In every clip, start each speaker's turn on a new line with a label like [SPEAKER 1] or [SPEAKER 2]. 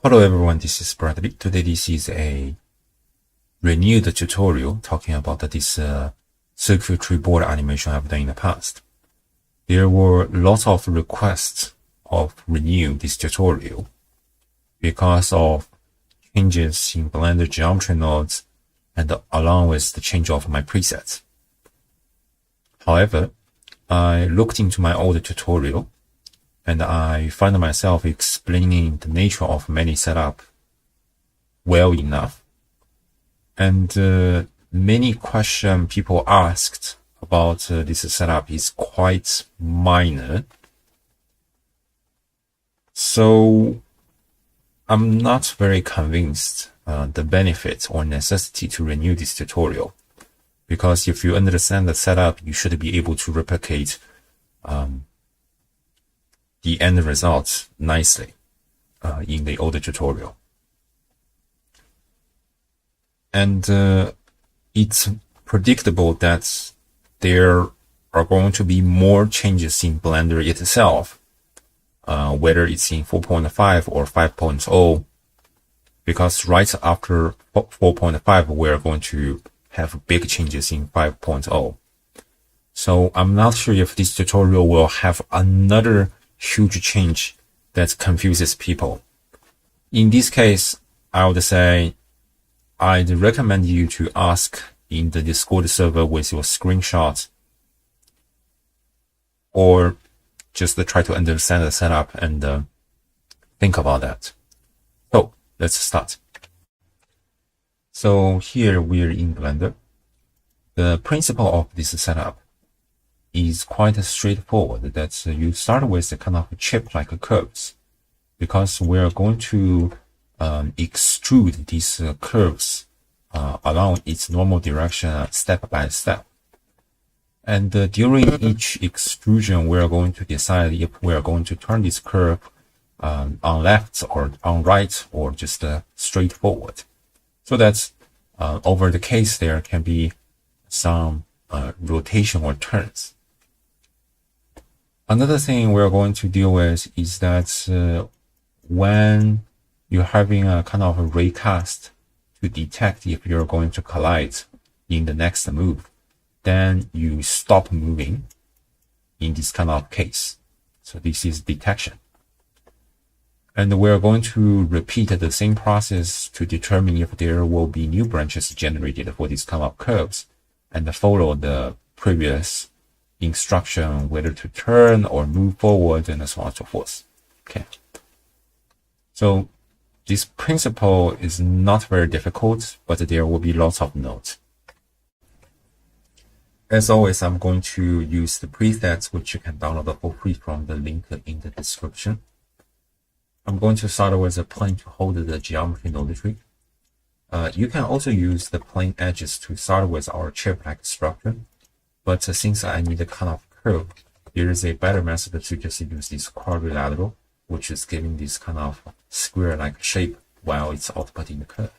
[SPEAKER 1] Hello everyone, this is Bradley. Today this is a renewed tutorial talking about this circuitry board animation I've done in the past. There were lots of requests of renew this tutorial because of changes in Blender geometry nodes and along with the change of my presets. However, I looked into my old tutorial and I find myself explaining the nature of many setup well enough. And many questions people asked about this setup is quite minor. So I'm not very convinced the benefit or necessity to renew this tutorial, because if you understand the setup, you should be able to replicate the end result nicely in the older tutorial. And it's predictable that there are going to be more changes in Blender itself, whether it's in 4.5 or 5.0, because right after 4.5 we're going to have big changes in 5.0. So I'm not sure if this tutorial will have another huge change that confuses people. In this case, I would say I'd recommend you to ask in the Discord server with your screenshot, or just try to understand the setup and think about that. So let's start. So here we're in Blender. The principle of this setup is quite straightforward, that you start with a kind of chip-like curves, because we're going to extrude these curves along its normal direction step by step. And during each extrusion, we're going to decide if we're going to turn this curve on left or on right, or just straight forward. So that over the case there can be some rotation or turns. Another thing we're going to deal with is that when you're having a kind of a raycast to detect if you're going to collide in the next move, then you stop moving in this kind of case. So this is detection. And we're going to repeat the same process to determine if there will be new branches generated for these kind of curves, and follow the previous instruction whether to turn or move forward, and so on and so forth. Okay. So this principle is not very difficult, but there will be lots of notes. As always, I'm going to use the presets, which you can download for free from the link in the description. I'm going to start with a plane to hold the geometry node tree. You can also use the plane edges to start with our chip-like structure. But since I need a kind of curve, there is a better method to just use this quadrilateral, which is giving this kind of square-like shape while it's outputting the curve.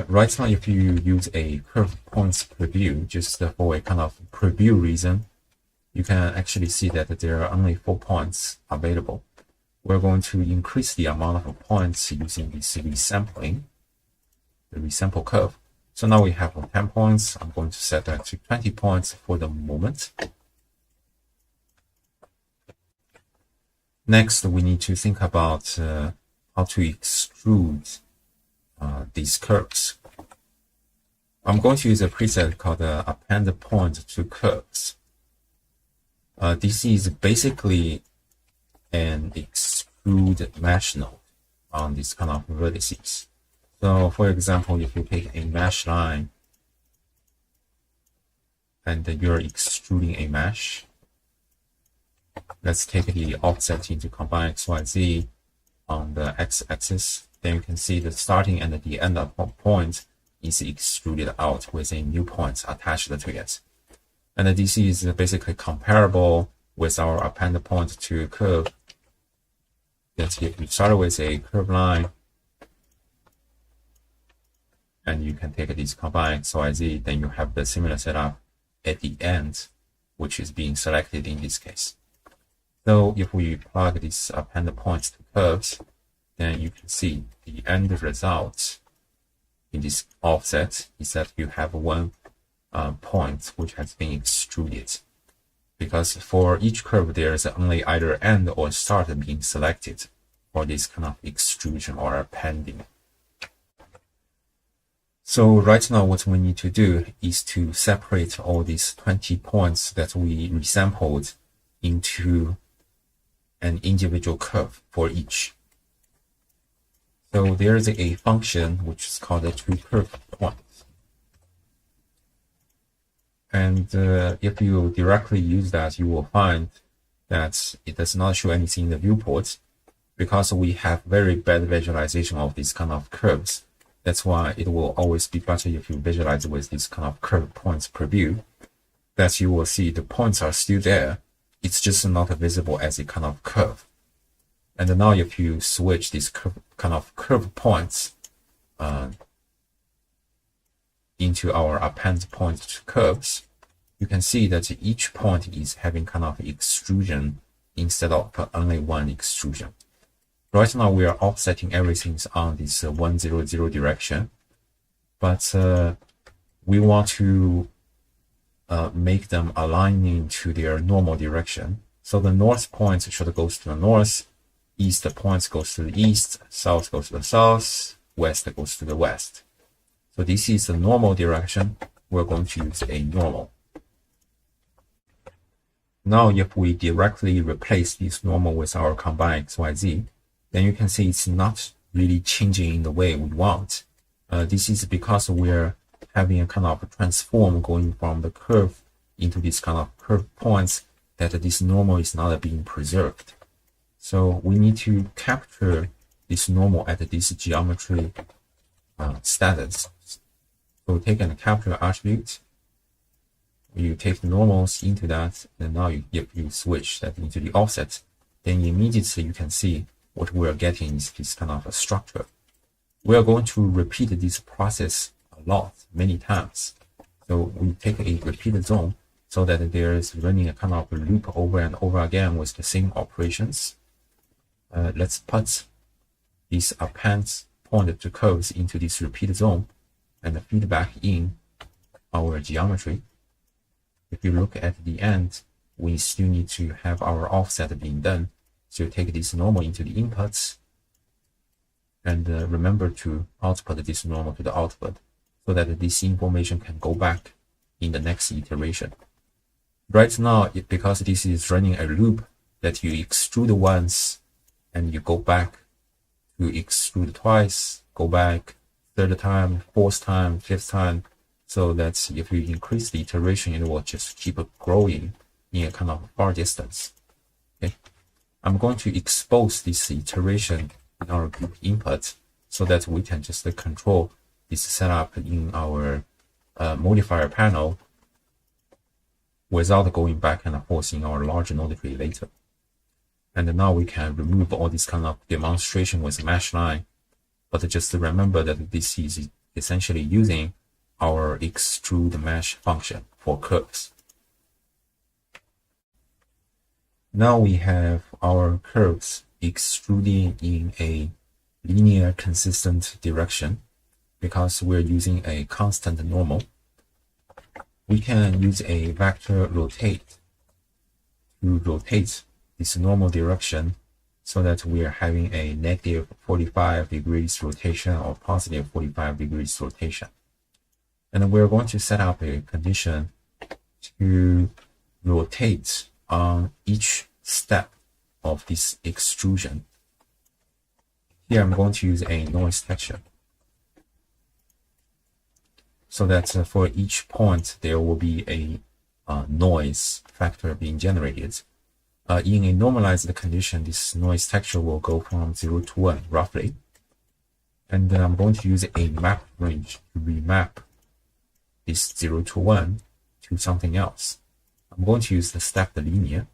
[SPEAKER 1] Right now, if you use a curve points preview, just for a kind of preview reason, you can actually see that there are only 4 points available. We're going to increase the amount of points using this resampling, the resample curve. So now we have 10 points. I'm going to set that to 20 points for the moment. Next, we need to think about how to extrude these curves. I'm going to use a preset called append point to curves. This is basically an extrude mesh node on this kind of vertices. So for example, if you take a mesh line and you're extruding a mesh, let's take the offset into combine XYZ on the x-axis. Then you can see the starting and the end of point is extruded out with a new point attached to it. And this is basically comparable with our append point to curve. That if you start with a curve line, and you can take this combine XYZ, then you have the similar setup at the end, which is being selected in this case. So if we plug these append points to curves, then you can see the end result in this offset is that you have one point which has been extruded. Because for each curve, there's only either end or start being selected for this kind of extrusion or appending. So right now, what we need to do is to separate all these 20 points that we resampled into an individual curve for each. So there's a function which is called a toCurvePoint. And if you directly use that, you will find that it does not show anything in the viewport because we have very bad visualization of these kind of curves. That's why it will always be better if you visualize with this kind of curve points preview, that you will see the points are still there. It's just not visible as a kind of curve. And now if you switch this kind of curve points into our append point curves, you can see that each point is having kind of extrusion instead of only one extrusion. Right now we are offsetting everything on this 1, 0, 0 direction, but we want to make them aligning to their normal direction. So the north points should go to the north, east points goes to the east, south goes to the south, west goes to the west. So this is the normal direction. We're going to use a normal. Now, if we directly replace this normal with our combine XYZ, then you can see it's not really changing in the way we want. This is because we're having a kind of transform going from the curve into this kind of curve points, that this normal is not being preserved. So we need to capture this normal at this geometry status. So take and capture attribute. You take the normals into that, and now if you switch that into the offset, then immediately you can see what we're getting is this kind of a structure. We are going to repeat this process a lot, many times. So we take a repeated zone so that there is running a kind of a loop over and over again with the same operations. Let's put these append point to curves into this repeat zone and feed back in our geometry. If you look at the end, we still need to have our offset being done. So take this normal into the inputs and remember to output this normal to the output so that this information can go back in the next iteration. Right now, because this is running a loop that you extrude once and you go back to extrude twice, go back third time, fourth time, fifth time, so that if you increase the iteration, it will just keep growing in a kind of far distance. Okay. I'm going to expose this iteration in our group input so that we can just control this setup in our modifier panel without going back and forth in our large node tree later. And now we can remove all this kind of demonstration with mesh line, but just remember that this is essentially using our extrude mesh function for curves. Now we have our curves extruding in a linear consistent direction because we're using a constant normal. We can use a vector rotate to rotate this normal direction so that we are having a negative 45 degrees rotation or positive 45 degrees rotation. And we're going to set up a condition to rotate on each step of this extrusion. Here I'm going to use a noise texture so that for each point there will be a noise factor being generated. In a normalized condition, this noise texture will go from 0 to 1 roughly. And then I'm going to use a map range to remap this 0 to 1 to something else. I'm going to use the stepped linear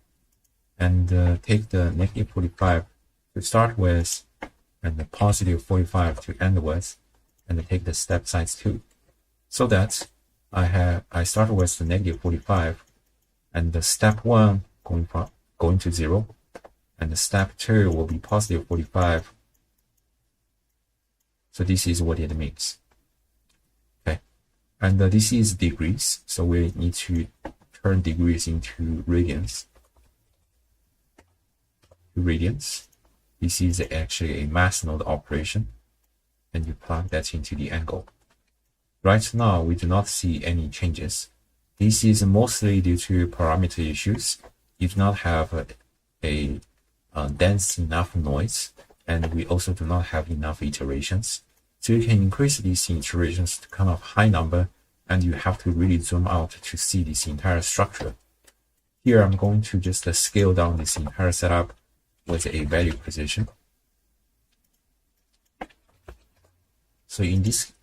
[SPEAKER 1] and take the negative 45 to start with and the positive 45 to end with, and take the step size 2. So that I start with the negative 45 and the step 1 going to 0, and step 2 will be positive 45. So this is what it means. Okay, and this is degrees, so we need to turn degrees into radians. This is actually a mass node operation, and you plug that into the angle. Right now, we do not see any changes. This is mostly due to parameter issues. You do not have a dense enough noise, and we also do not have enough iterations. So you can increase these iterations to kind of high number, and you have to really zoom out to see this entire structure. Here, I'm going to just scale down this entire setup with a value precision. So in this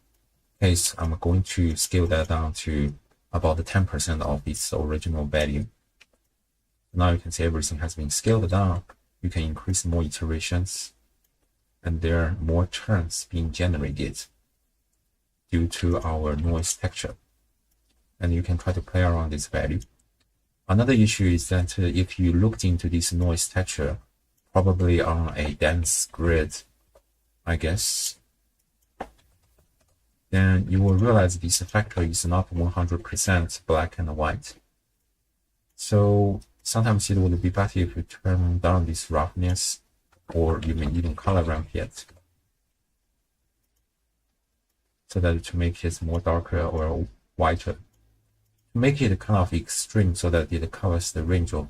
[SPEAKER 1] case, I'm going to scale that down to about 10% of its original value. Now you can see everything has been scaled down. You can increase more iterations, and there are more turns being generated due to our noise texture. And you can try to play around this value. Another issue is that if you looked into this noise texture, probably on a dense grid, I guess, then you will realize this factor is not 100% black and white. So sometimes it would be better if you turn down this roughness, or you may even color ramp it, so that to make it more darker or whiter. To make it kind of extreme so that it covers the range of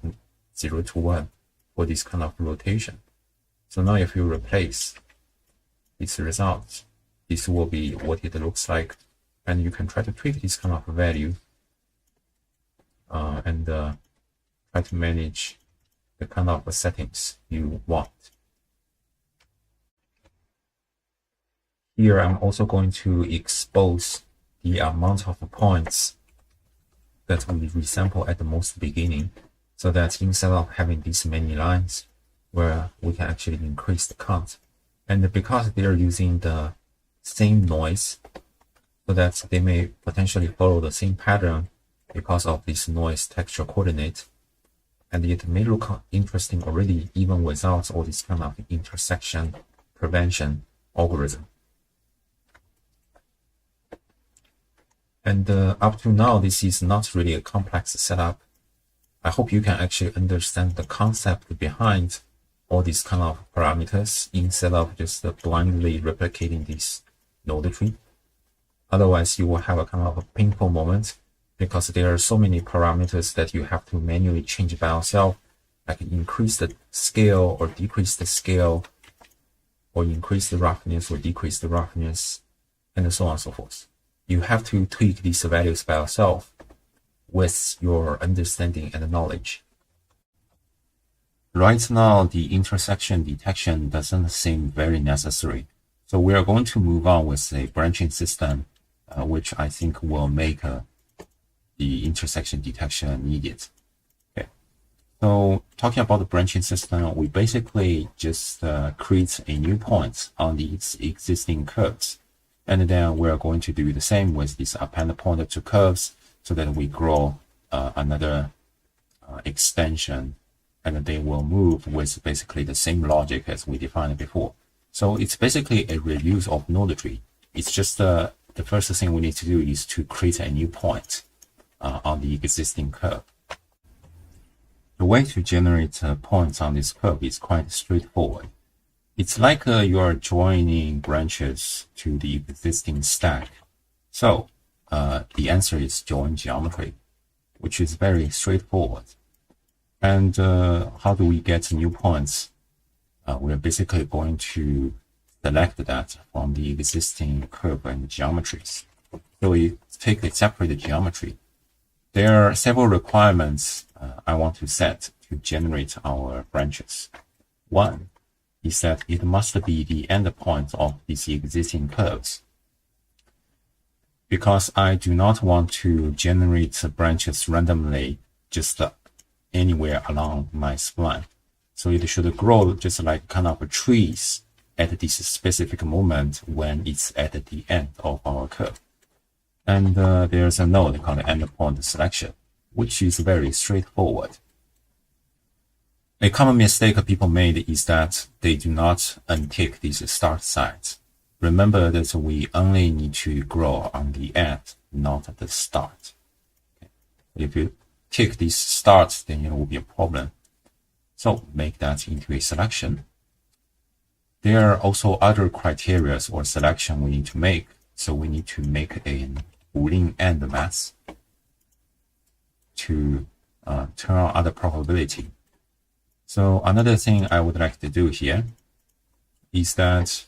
[SPEAKER 1] 0 to 1 for this kind of rotation. So now if you replace this result, this will be what it looks like, and you can try to tweak this kind of value and try to manage the kind of settings you want. Here, I'm also going to expose the amount of points that we resample at the most beginning, so that instead of having these many lines, where we can actually increase the count. And because they are using the same noise, so that they may potentially follow the same pattern because of this noise texture coordinate, and it may look interesting already even without all this kind of intersection prevention algorithm. And up to now, this is not really a complex setup. I hope you can actually understand the concept behind all these kind of parameters instead of just blindly replicating this node tree. Otherwise, you will have a kind of a painful moment, because there are so many parameters that you have to manually change by yourself, like increase the scale or decrease the scale, or increase the roughness or decrease the roughness, and so on and so forth. You have to tweak these values by yourself with your understanding and knowledge. Right now, the intersection detection doesn't seem very necessary. So we are going to move on with a branching system, which I think will make the intersection detection needed. Okay. So talking about the branching system, we basically just create a new point on these existing curves. And then we're going to do the same with this append pointer to curves, so that we grow another extension, and they will move with basically the same logic as we defined before. So it's basically a reuse of node tree. It's just the first thing we need to do is to create a new point on the existing curve. The way to generate points on this curve is quite straightforward. It's like you are joining branches to the existing stack. So the answer is join geometry, which is very straightforward. And how do we get new points? We're basically going to select that from the existing curve and geometries. So we take a separate geometry. There are several requirements I want to set to generate our branches. One is that it must be the endpoint of these existing curves, because I do not want to generate branches randomly just anywhere along my spline. So it should grow just like kind of trees at this specific moment when it's at the end of our curve. And there's a node called endpoint selection, which is very straightforward. A common mistake people made is that they do not untick these start sides. Remember that we only need to grow on the end, not at the start. Okay. If you tick these starts, then it will be a problem. So make that into a selection. There are also other criteria or selection we need to make. So we need to make a Boolean AND math to turn on other probability. So another thing I would like to do here is that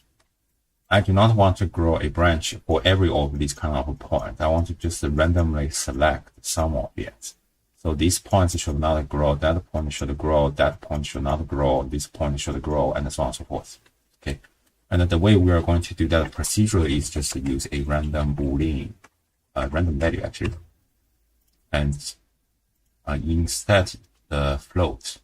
[SPEAKER 1] I do not want to grow a branch for every of these kind of points. I want to just randomly select some of it. So these points should not grow, that point should grow, that point should not grow, this point should grow, and so on and so forth. Okay. And the way we are going to do that procedurally is just to use a random Boolean, random value actually. And instead the float,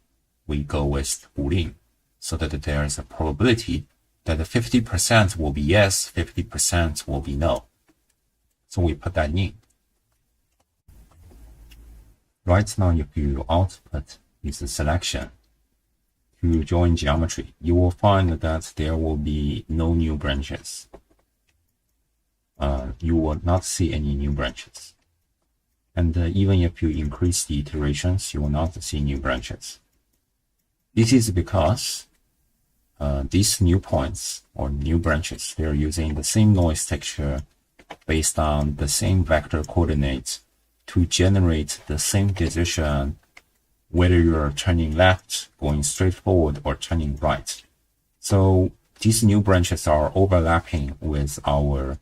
[SPEAKER 1] we go with Boolean, so that there is a probability that 50% will be yes, 50% will be no. So we put that in. Right now, if you output this selection to join geometry, you will find that there will be no new branches. You will not see any new branches. And even if you increase the iterations, you will not see new branches. This is because these new points or new branches, they're using the same noise texture based on the same vector coordinates to generate the same decision whether you're turning left, going straight forward, or turning right. So these new branches are overlapping with our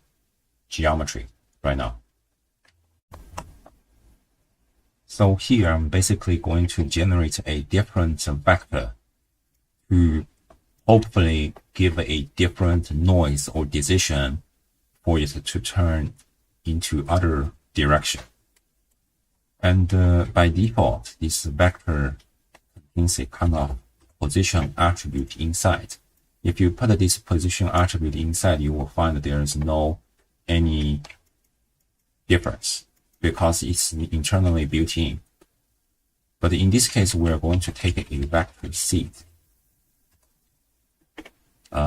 [SPEAKER 1] geometry right now. So here I'm basically going to generate a different vector to hopefully give a different noise or decision for it to turn into other direction. And by default, this vector contains a kind of position attribute inside. If you put this position attribute inside, you will find that there is no any difference because it's internally built in. But in this case, we are going to take a vector seed.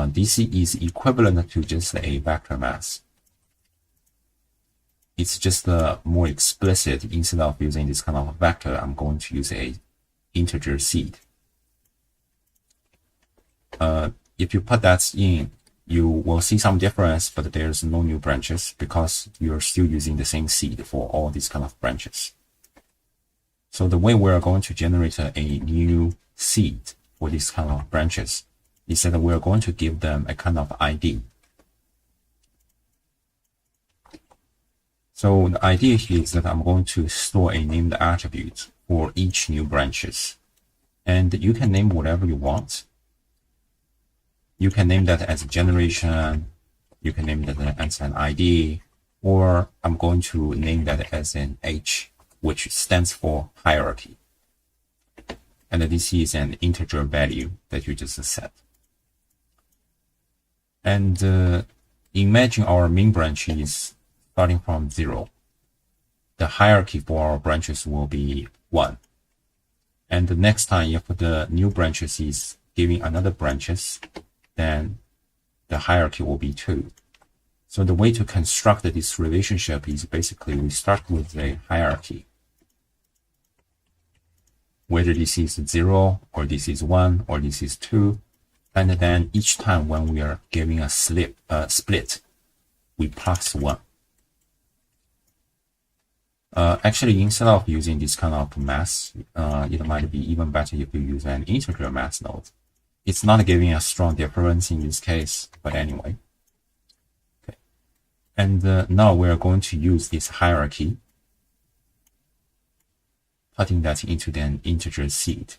[SPEAKER 1] This is equivalent to just a vector mass. It's just more explicit. Instead of using this kind of vector, I'm going to use a integer seed. If you put that in, you will see some difference, but there's no new branches because you're still using the same seed for all these kind of branches. So the way we're going to generate a new seed for these kind of branches is that we're going to give them a kind of ID. So the idea here is that I'm going to store a named attribute for each new branches. And you can name whatever you want. You can name that as generation, you can name that as an ID, or I'm going to name that as an H, which stands for hierarchy. And this is an integer value that you just set. And imagine our main branch is starting from 0. The hierarchy for our branches will be 1. And the next time, if the new branches is giving another branches, then the hierarchy will be 2. So the way to construct this relationship is basically we start with a hierarchy. Whether this is 0, or this is 1, or this is 2. And then each time when we are giving a split, we plus 1. Actually, instead of using this kind of math, it might be even better if you use an integer math node. It's not giving a strong difference in this case, but anyway. Okay. And now we're going to use this hierarchy, putting that into an integer seed.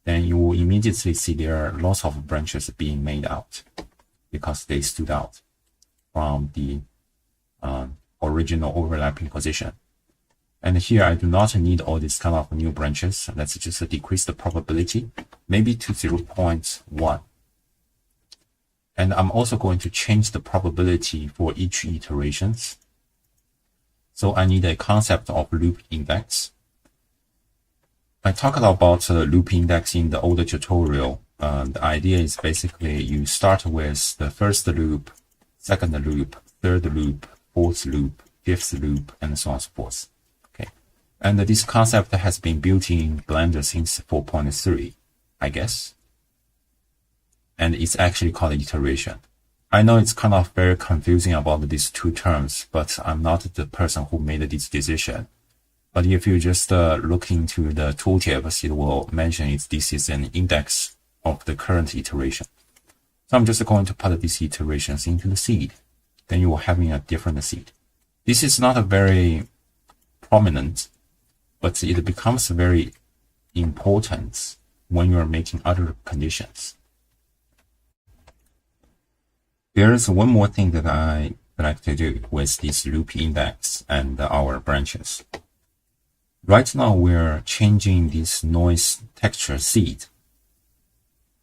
[SPEAKER 1] Then you will immediately see there are lots of branches being made out because they stood out from the original overlapping position. And here I do not need all these kind of new branches. Let's just decrease the probability, maybe to 0.1. And I'm also going to change the probability for each iterations. So I need a concept of loop index. I talked about loop index in the older tutorial. The idea is basically you start with the first loop, second loop, third loop, fourth loop, fifth loop, and so on and so forth. Okay, and this concept has been built in Blender since 4.3, I guess, and it's actually called iteration. I know it's kind of very confusing about these two terms, but I'm not the person who made this decision. But if you just look into the tooltips, it will mention this is an index of the current iteration. So I'm just going to put these iterations into the seed. Then you will have a different seed. This is not a very prominent, but it becomes very important when you are making other conditions. There is one more thing that I like to do with this loop index and our branches. Right now, we're changing this noise texture seed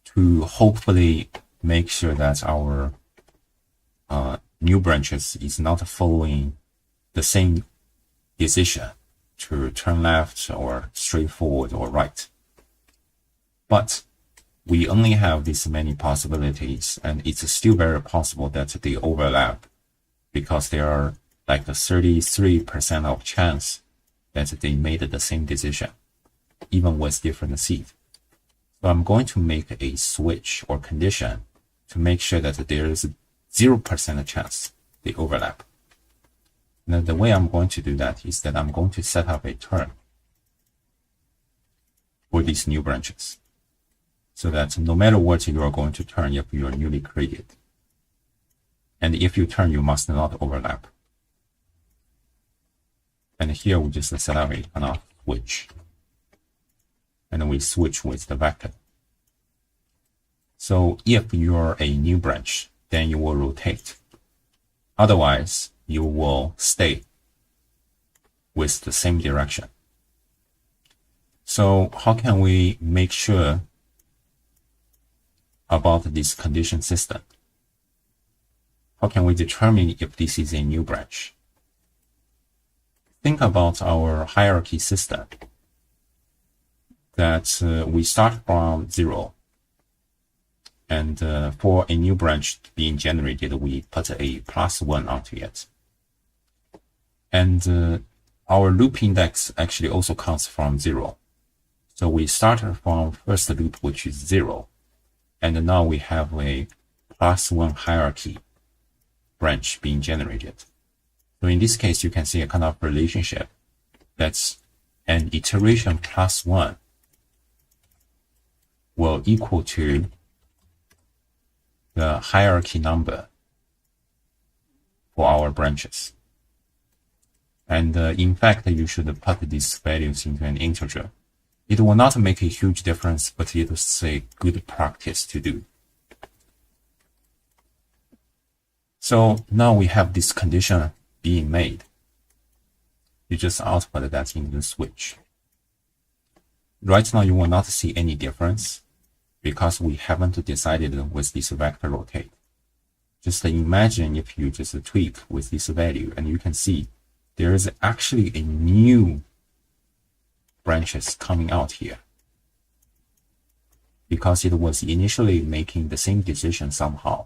[SPEAKER 1] to hopefully make sure that our new branches is not following the same decision to turn left or straight forward or right. But we only have this many possibilities, and it's still very possible that they overlap because there are like the 33% of chance that they made the same decision, even with different seed. So I'm going to make a switch or condition to make sure that there is 0% chance they overlap. Now the way I'm going to do that is that I'm going to set up a turn for these new branches, so that no matter what you are going to turn if you are newly created. And if you turn, you must not overlap. And here we just set up a kind of switch. And then we switch with the vector. So if you're a new branch, then you will rotate. Otherwise, you will stay with the same direction. So how can we make sure about this condition system? How can we determine if this is a new branch? Think about our hierarchy system, that we start from 0, and for a new branch being generated, we put a +1 onto it. And our loop index actually also comes from 0. So we start from first loop, which is 0. And now we have a +1 hierarchy branch being generated. So in this case, you can see a kind of relationship that's an iteration +1 will equal to the hierarchy number for our branches. And in fact, you should put these values into an integer. It will not make a huge difference, but it is a good practice to do. So now we have this condition being made. You just output that in the switch. Right now, you will not see any difference because we haven't decided with this vector rotate. Just imagine if you just tweak with this value, and you can see there is actually a new branches coming out here, because it was initially making the same decision somehow,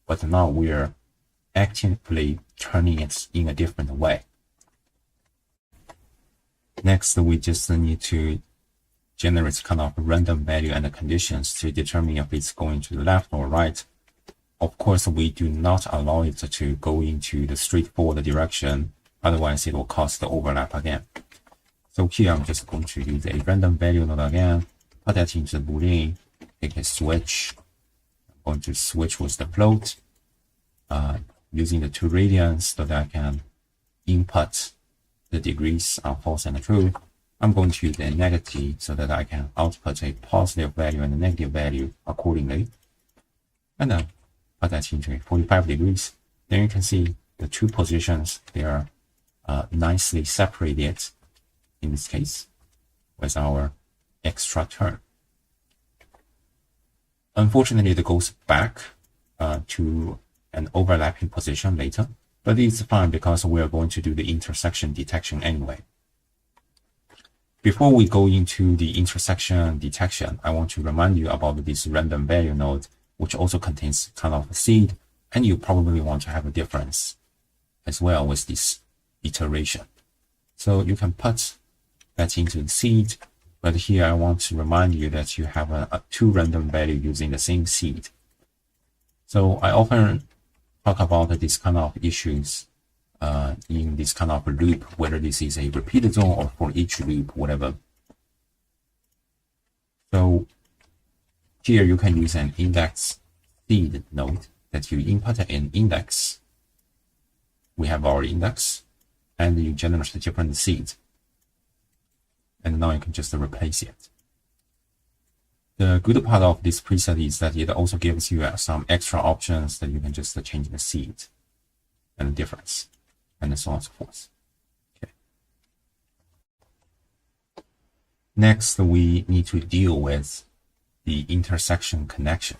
[SPEAKER 1] but now we're actively turning it in a different way. Next, we just need to generate kind of random value and conditions to determine if it's going to the left or right. Of course, we do not allow it to go into the straightforward direction, otherwise it will cause the overlap again. So here I'm just going to use a random value node again, put that into the boolean, take a switch. I'm going to switch with the float, using the 2 radians so that I can input the degrees on false and true. I'm going to use a negative so that I can output a positive value and a negative value accordingly. And then put that into a 45 degrees. Then you can see the 2 positions, they are nicely separated in this case with our extra turn. Unfortunately, it goes back to an overlapping position later, but it's fine because we are going to do the intersection detection anyway. Before we go into the intersection detection, I want to remind you about this random value node, which also contains kind of a seed, and you probably want to have a difference as well with this iteration. So you can put that into the seed, but here I want to remind you that you have a two random value using the same seed. So I often talk about this kind of issues in this kind of loop, whether this is a repeated zone or for each loop, whatever. So here you can use an index seed node that you input an index. We have our index, and you generate a different seed. And now you can just replace it. The good part of this preset is that it also gives you some extra options that you can just change the seed and the difference, and so on and so forth. Okay. Next, we need to deal with the intersection connection,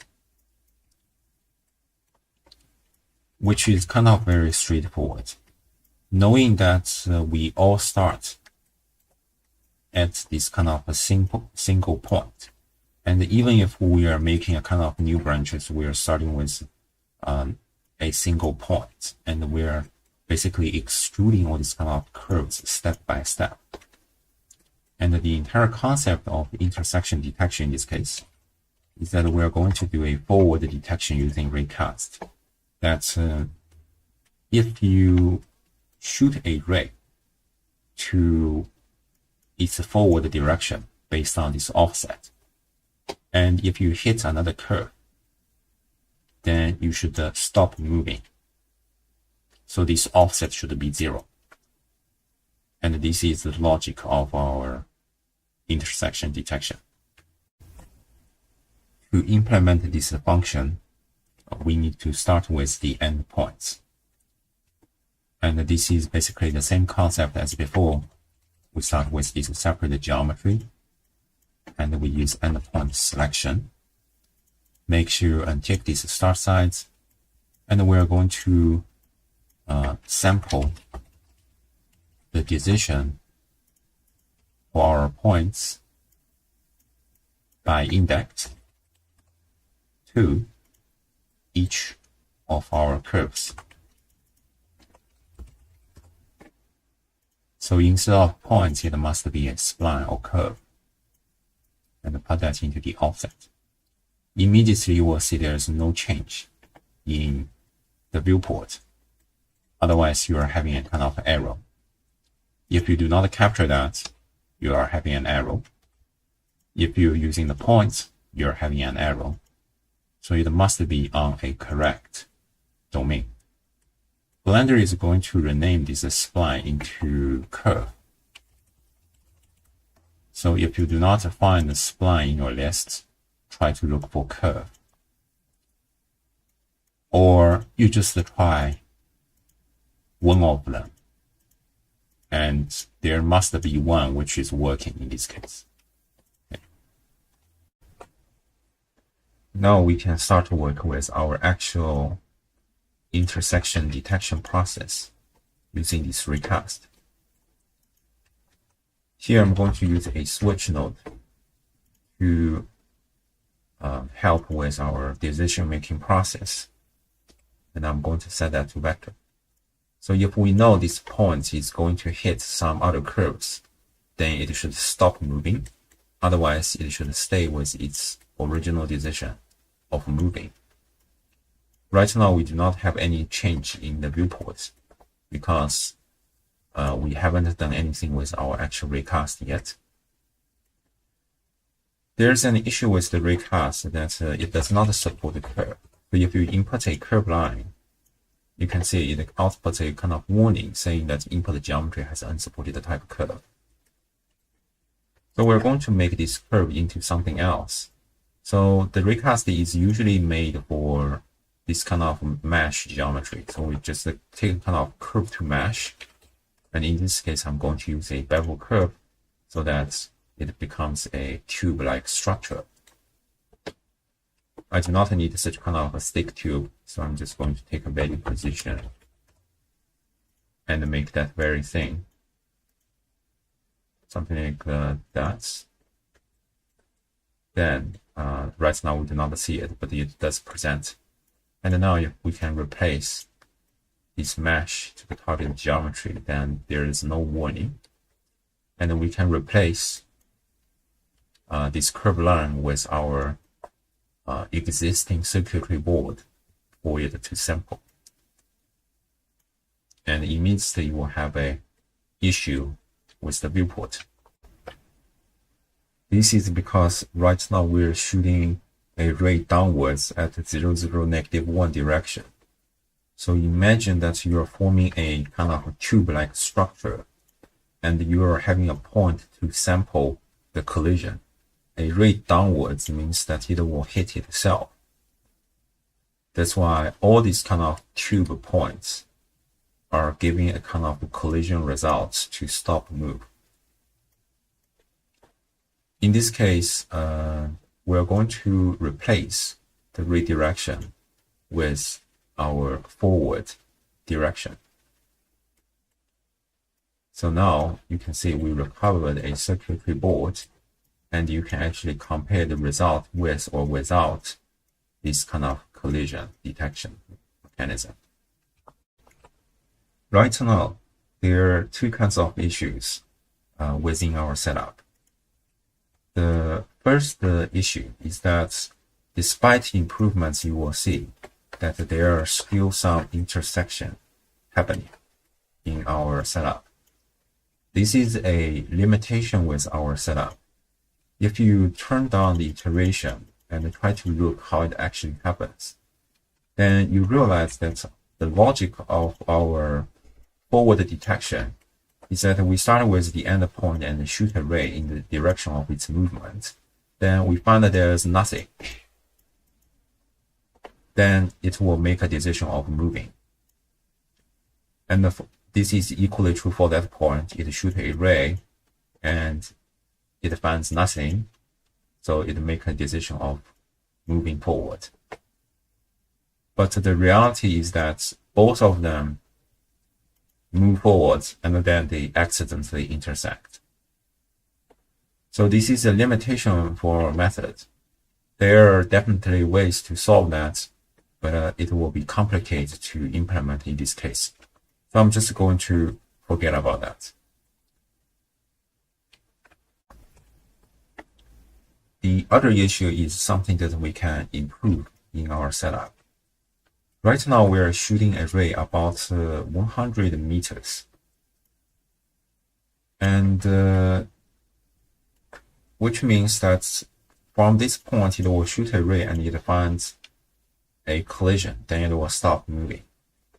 [SPEAKER 1] which is kind of very straightforward. Knowing that we all start at this kind of a single point. And even if we are making a kind of new branches, we are starting with a single point, and we're basically extruding all these kind of curves step by step. And the entire concept of intersection detection in this case is that we're going to do a forward detection using raycast. That if you shoot a ray to its forward direction based on this offset, and if you hit another curve, then you should stop moving. So this offset should be 0. And this is the logic of our intersection detection. To implement this function, we need to start with the endpoints. And this is basically the same concept as before. We start with this separate geometry, and we use endpoint selection. Make sure and take these start sides, and we're going to sample the decision for our points by index to each of our curves. So instead of points, it must be a spline or curve, and put that into the offset. Immediately you will see there is no change in the viewport. Otherwise, you are having a kind of error. If you do not capture that, you are having an error. If you're using the points, you're having an error. So it must be on a correct domain. Blender is going to rename this spline into curve. So if you do not find the spline in your list, try to look for curve. Or you just try one of them, and there must be one which is working in this case. Okay. Now we can start to work with our actual intersection detection process using this recast. Here I'm going to use a switch node to help with our decision-making process, and I'm going to set that to vector. So if we know this point is going to hit some other curves, then it should stop moving. Otherwise, it should stay with its original decision of moving. Right now, we do not have any change in the viewport because we haven't done anything with our actual raycast yet. There's an issue with the raycast that it does not support the curve. So if you input a curve line, you can see it outputs a kind of warning saying that input geometry has unsupported type curve. So we're going to make this curve into something else. So the raycast is usually made for this kind of mesh geometry. So we just take a kind of curve to mesh. And in this case, I'm going to use a bevel curve so that it becomes a tube-like structure. I do not need such kind of a stick tube, so I'm just going to take a value position and make that very thin. something like that. Then right now we do not see it, but it does present. And now if we can replace this mesh to the target geometry, then there is no warning. And then we can replace this curved line with our existing circuitry board for it to sample. And immediately you will have a issue with the viewport. This is because right now we're shooting a ray downwards at 0, 0, -1 direction. So imagine that you are forming a kind of tube-like structure and you are having a point to sample the collision. A ray downwards means that it will hit itself. That's why all these kind of tube points are giving a kind of collision result to stop move. In this case, we're going to replace the redirection with our forward direction. So now you can see we recovered a circuitry board, and you can actually compare the result with or without this kind of collision detection mechanism. Right now, there are two kinds of issues within our setup. The first issue is that despite improvements, you will see that there are still some intersection happening in our setup. This is a limitation with our setup. If you turn down the iteration and try to look how it actually happens, then you realize that the logic of our forward detection is that we start with the endpoint and shoot a ray in the direction of its movement. Then we find that there's nothing. Then it will make a decision of moving. And this is equally true for that point. It shoots a ray and it finds nothing. So it makes a decision of moving forward. But the reality is that both of them move forward and then they accidentally intersect. So this is a limitation for our method. There are definitely ways to solve that, but it will be complicated to implement in this case. So I'm just going to forget about that. The other issue is something that we can improve in our setup. Right now, we are shooting a ray about 100 meters. And which means that from this point, it will shoot a ray and it finds a collision, then it will stop moving.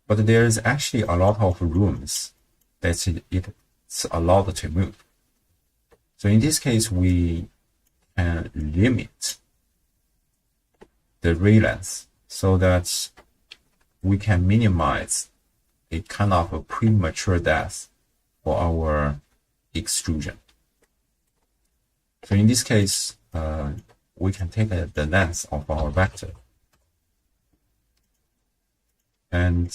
[SPEAKER 1] But there is actually a lot of rooms that it's allowed to move. So in this case, we can limit the ray length so that we can minimize a kind of a premature death for our extrusion. So in this case, we can take the length of our vector. And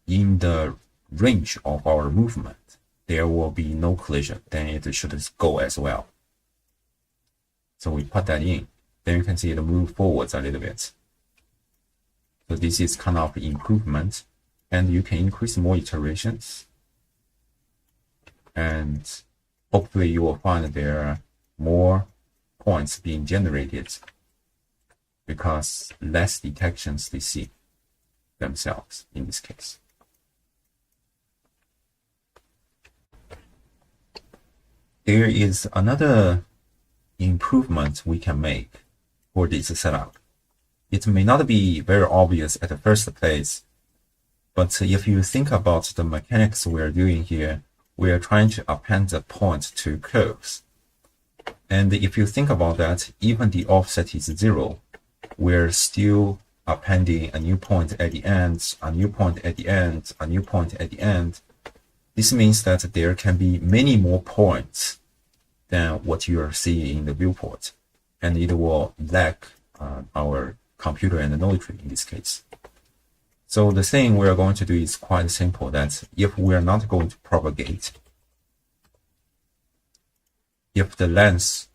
[SPEAKER 1] in the range of our movement, there will be no collision, then it should go as well. So we put that in. Then you can see it move forwards a little bit. So this is kind of improvement, and you can increase more iterations. And hopefully you will find that there are more points being generated because less detections deceive themselves in this case. There is another improvement we can make for this setup. It may not be very obvious at the first place, but if you think about the mechanics we are doing here, we are trying to append a point to curves. And if you think about that, even the offset is 0, we're still appending a new point at the end, a new point at the end, a new point at the end. This means that there can be many more points than what you are seeing in the viewport, and it will lag our computer and the node tree in this case. So the thing we are going to do is quite simple, that if we are not going to propagate, if the length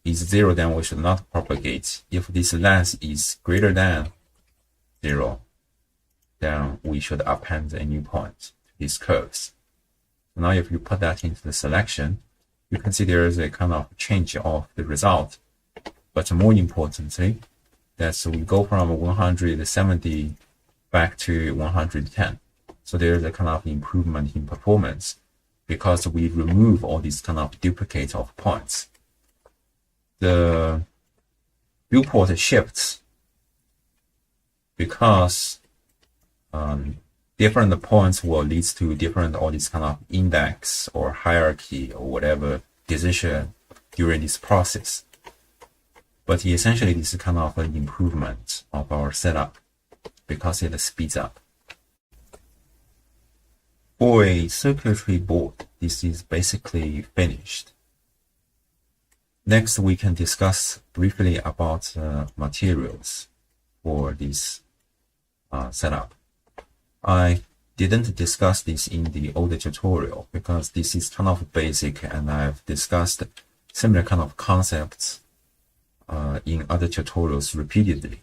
[SPEAKER 1] is 0, then we should not propagate. If this length is greater than 0, then we should append a new point to these curves. So now if you put that into the selection, you can see there is a kind of change of the result. But more importantly, that we go from 170 back to 110. So there's a kind of improvement in performance because we remove all these kind of duplicate of points. The viewport shifts because different points will lead to different all these kind of index or hierarchy or whatever decision during this process. But essentially, this is kind of an improvement of our setup because it speeds up. For a circuitry board, this is basically finished. Next, we can discuss briefly about materials for this setup. I didn't discuss this in the older tutorial because this is kind of basic, and I've discussed similar kind of concepts in other tutorials repeatedly.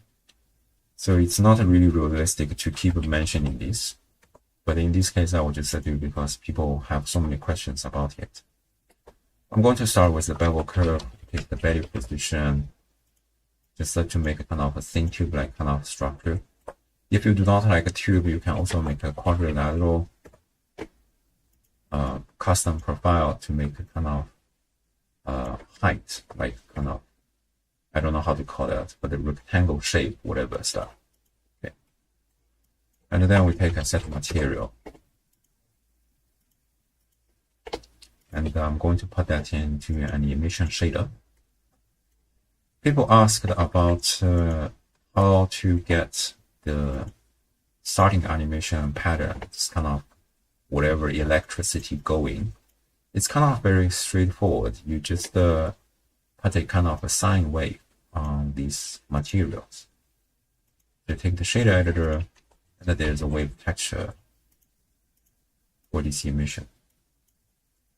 [SPEAKER 1] So it's not really realistic to keep mentioning this. But in this case, I will just do because people have so many questions about it. I'm going to start with the bevel curve, take the value position, just to make a kind of a thin tube-like kind of structure. If you do not like a tube, you can also make a quadrilateral custom profile to make a kind of height, like kind of, I don't know how to call that, but a rectangle shape, whatever stuff. Okay. And then we take a set material. And I'm going to put that into an emission shader. People asked about how to get the starting animation pattern, it's kind of whatever electricity going. It's kind of very straightforward. You just put a kind of a sine wave on these materials. You take the shader editor, and there's a wave texture for this emission.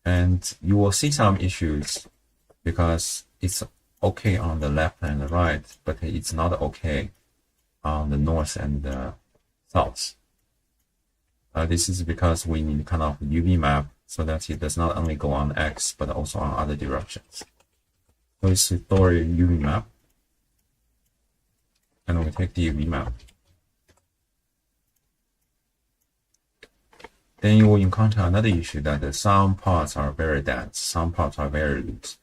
[SPEAKER 1] And you will see some issues because it's okay on the left and the right, but it's not okay on the north and the south. This is because we need kind of UV map so that it does not only go on X, but also on other directions. So it's a story UV map. And we take the UV map. Then you will encounter another issue that some parts are very dense, some parts are very loose.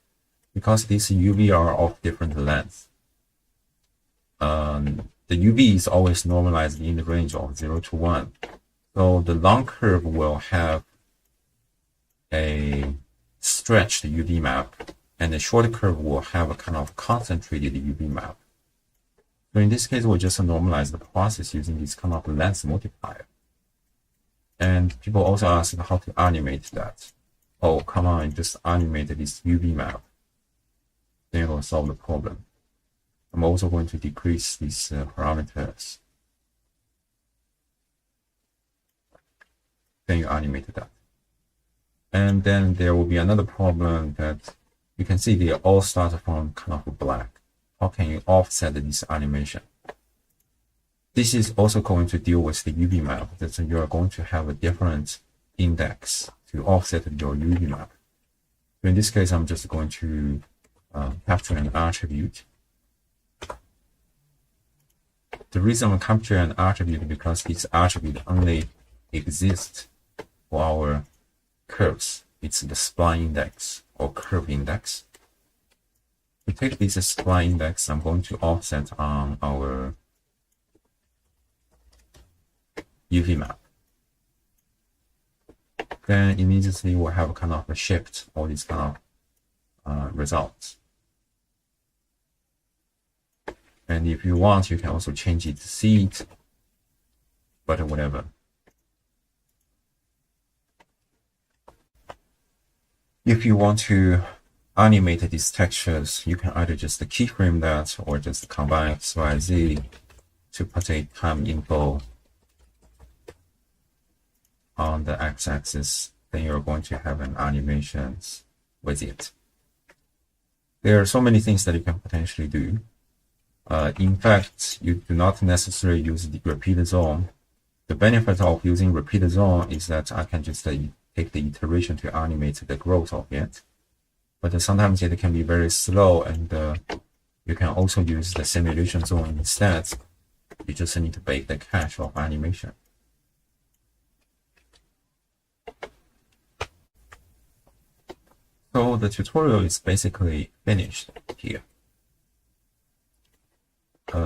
[SPEAKER 1] Because these UV are of different lengths. The UV is always normalized in the range of 0 to 1. So the long curve will have a stretched UV map, and the short curve will have a kind of concentrated UV map. So in this case, we'll just normalize the process using this kind of length multiplier. And people also ask how to animate that. Oh, come on, just animate this UV map. Then it will solve the problem. I'm also going to decrease these parameters. Then you animate that. And then there will be another problem that you can see they all start from kind of black. How can you offset this animation? This is also going to deal with the UV map. That you are going to have a different index to offset your UV map. So in this case, I'm just going to capture an attribute. The reason I'm capturing an attribute is because this attribute only exists for our curves. It's the spline index or curve index. To take this spline index, I'm going to offset on our UV map. Then immediately we'll have a kind of a shift all these kind of results. And if you want, you can also change it to seed, but whatever. If you want to animate these textures, you can either just keyframe that or just combine X, Y, Z to put a time info on the x-axis, then you're going to have an animations with it. There are so many things that you can potentially do. In fact, you do not necessarily use the repeat zone. The benefit of using repeat zone is that I can just take the iteration to animate the growth of it. But sometimes it can be very slow, and you can also use the simulation zone instead. You just need to bake the cache of animation. So the tutorial is basically finished here.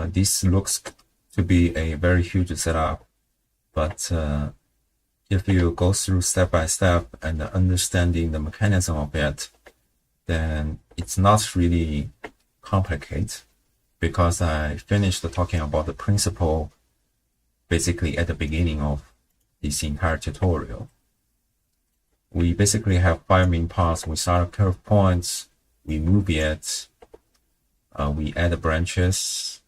[SPEAKER 1] This looks to be a very huge setup, but if you go through step by step and understanding the mechanism of it, then it's not really complicated, because I finished talking about the principle basically at the beginning of this entire tutorial. We basically have 5 main parts. We start curve points, we move it, we add branches,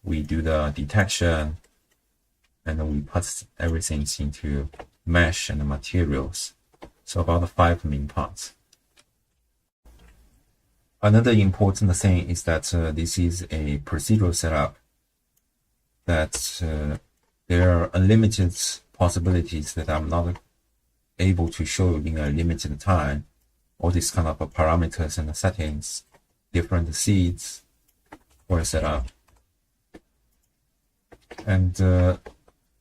[SPEAKER 1] we do the detection, and then we put everything into mesh and materials. So about the 5 main parts. Another important thing is that this is a procedural setup, that there are unlimited possibilities that I'm not able to show in a limited time. All these kind of parameters and settings, different seeds for a setup. And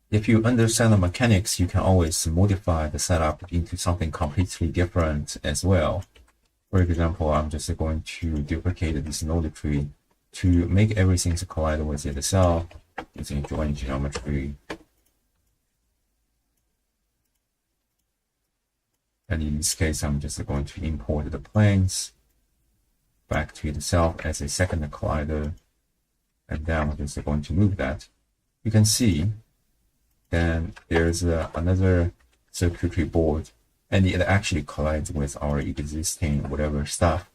[SPEAKER 1] if you understand the mechanics, you can always modify the setup into something completely different as well. For example, I'm just going to duplicate this node tree to make everything collide with itself using join geometry. And in this case, I'm just going to import the planes back to itself as a second collider. And then I'm just going to move that. You can see then there's another circuitry board, and it actually collides with our existing whatever stuff.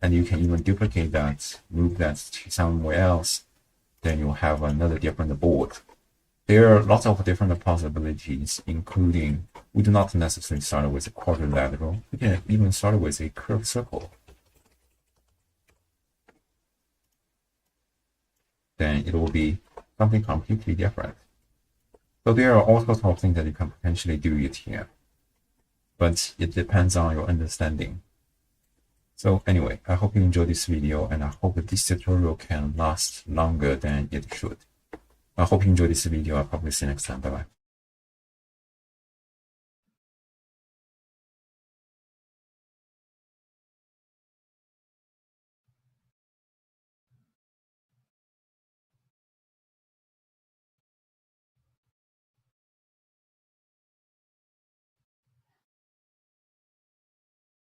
[SPEAKER 1] And you can even duplicate that, move that to somewhere else, then you'll have another different board. There are lots of different possibilities, including we do not necessarily start with a quadrilateral. We can even start with a curved circle. Then it will be something completely different. So there are all sorts of things that you can potentially do it here, but it depends on your understanding. So anyway, I hope you enjoyed this video, and I hope that this tutorial can last longer than it should. I hope you enjoyed this video. I'll probably see you next time. Bye bye.